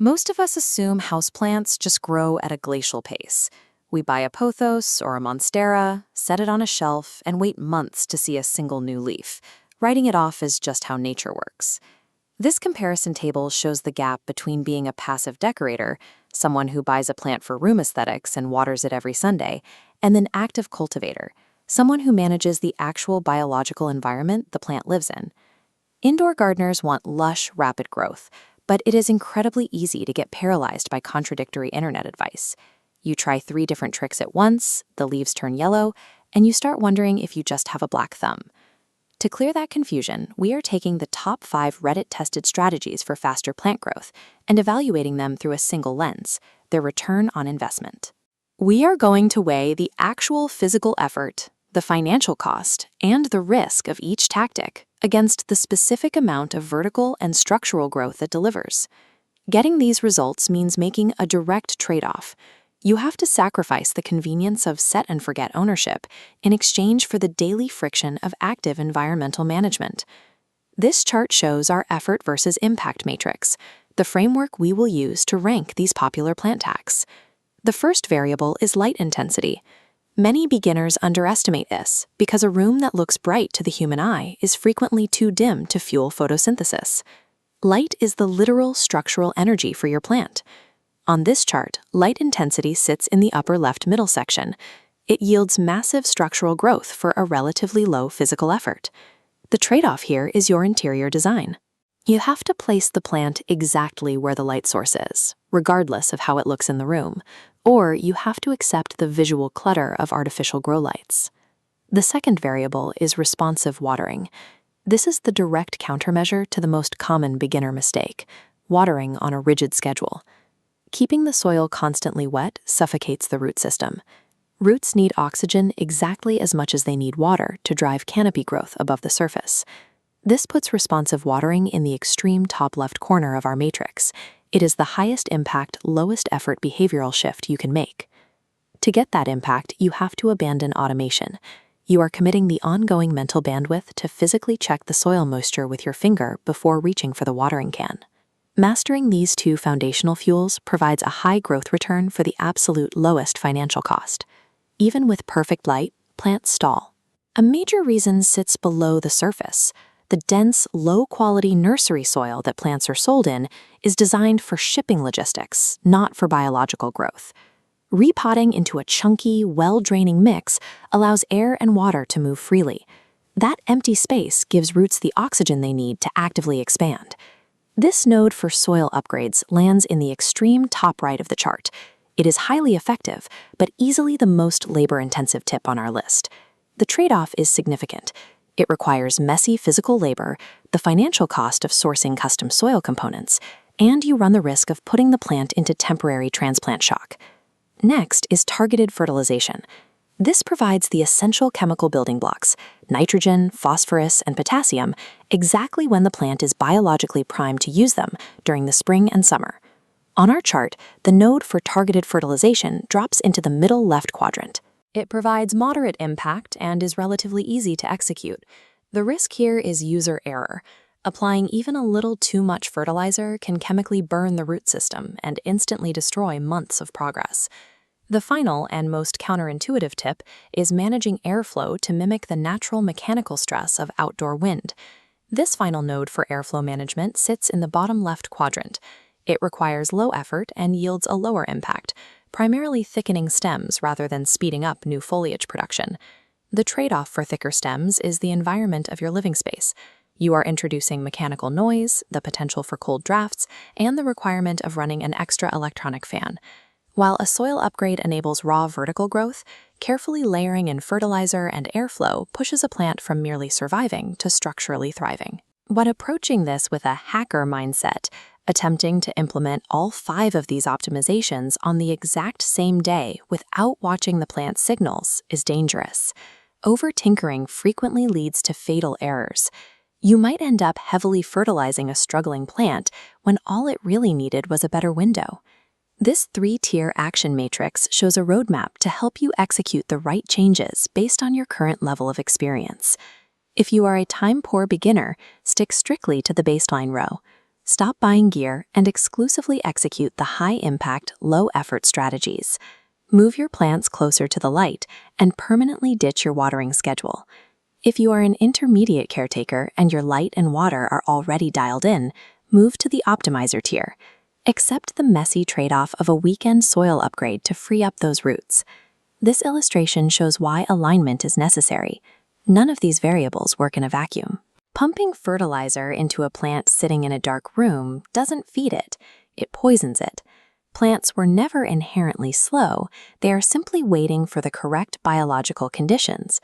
Most of us assume houseplants just grow at a glacial pace. We buy a pothos or a monstera, set it on a shelf, and wait months to see a single new leaf, writing it off as just how nature works. This comparison table shows the gap between being a passive decorator, someone who buys a plant for room aesthetics and waters it every Sunday, and an active cultivator, someone who manages the actual biological environment the plant lives in. Indoor gardeners want lush, rapid growth, but it is incredibly easy to get paralyzed by contradictory internet advice. You try 3 different tricks at once, the leaves turn yellow, and you start wondering if you just have a black thumb. To clear that confusion, we are taking the top 5 Reddit-tested strategies for faster plant growth and evaluating them through a single lens, their return on investment. We are going to weigh the actual physical effort, the financial cost, and the risk of each tactic against the specific amount of vertical and structural growth it delivers. Getting these results means making a direct trade-off. You have to sacrifice the convenience of set-and-forget ownership in exchange for the daily friction of active environmental management. This chart shows our effort versus impact matrix, the framework we will use to rank these popular plant hacks. The first variable is light intensity. Many beginners underestimate this because a room that looks bright to the human eye is frequently too dim to fuel photosynthesis. Light is the literal structural energy for your plant. On this chart, light intensity sits in the upper left middle section. It yields massive structural growth for a relatively low physical effort. The trade-off here is your interior design. You have to place the plant exactly where the light source is, regardless of how it looks in the room, or you have to accept the visual clutter of artificial grow lights. The second variable is responsive watering. This is the direct countermeasure to the most common beginner mistake, watering on a rigid schedule. Keeping the soil constantly wet suffocates the root system. Roots need oxygen exactly as much as they need water to drive canopy growth above the surface. This puts responsive watering in the extreme top left corner of our matrix. It is the highest impact, lowest effort behavioral shift you can make. To get that impact, you have to abandon automation. You are committing the ongoing mental bandwidth to physically check the soil moisture with your finger before reaching for the watering can. Mastering these 2 foundational fuels provides a high growth return for the absolute lowest financial cost. Even with perfect light, plants stall. A major reason sits below the surface. The dense, low-quality nursery soil that plants are sold in is designed for shipping logistics, not for biological growth. Repotting into a chunky, well-draining mix allows air and water to move freely. That empty space gives roots the oxygen they need to actively expand. This node for soil upgrades lands in the extreme top right of the chart. It is highly effective, but easily the most labor-intensive tip on our list. The trade-off is significant. It requires messy physical labor, the financial cost of sourcing custom soil components, and you run the risk of putting the plant into temporary transplant shock. Next is targeted fertilization. This provides the essential chemical building blocks, nitrogen, phosphorus, and potassium, exactly when the plant is biologically primed to use them during the spring and summer. On our chart, the node for targeted fertilization drops into the middle left quadrant. It provides moderate impact and is relatively easy to execute. The risk here is user error. Applying even a little too much fertilizer can chemically burn the root system and instantly destroy months of progress. The final and most counterintuitive tip is managing airflow to mimic the natural mechanical stress of outdoor wind. This final node for airflow management sits in the bottom left quadrant. It requires low effort and yields a lower impact, primarily thickening stems rather than speeding up new foliage production. The trade-off for thicker stems is the environment of your living space. You are introducing mechanical noise, the potential for cold drafts, and the requirement of running an extra electronic fan. While a soil upgrade enables raw vertical growth, carefully layering in fertilizer and airflow pushes a plant from merely surviving to structurally thriving. When approaching this with a hacker mindset, attempting to implement all 5 of these optimizations on the exact same day without watching the plant's signals is dangerous. Over-tinkering frequently leads to fatal errors. You might end up heavily fertilizing a struggling plant when all it really needed was a better window. This 3-tier action matrix shows a roadmap to help you execute the right changes based on your current level of experience. If you are a time-poor beginner, stick strictly to the baseline row. Stop buying gear and exclusively execute the high-impact, low-effort strategies. Move your plants closer to the light and permanently ditch your watering schedule. If you are an intermediate caretaker and your light and water are already dialed in, move to the optimizer tier. Accept the messy trade-off of a weekend soil upgrade to free up those roots. This illustration shows why alignment is necessary. None of these variables work in a vacuum. Pumping fertilizer into a plant sitting in a dark room doesn't feed it, it poisons it. Plants were never inherently slow, they are simply waiting for the correct biological conditions.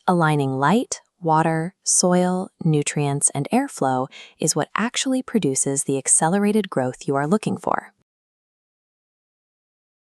Aligning light, water, soil, nutrients, and airflow is what actually produces the accelerated growth you are looking for.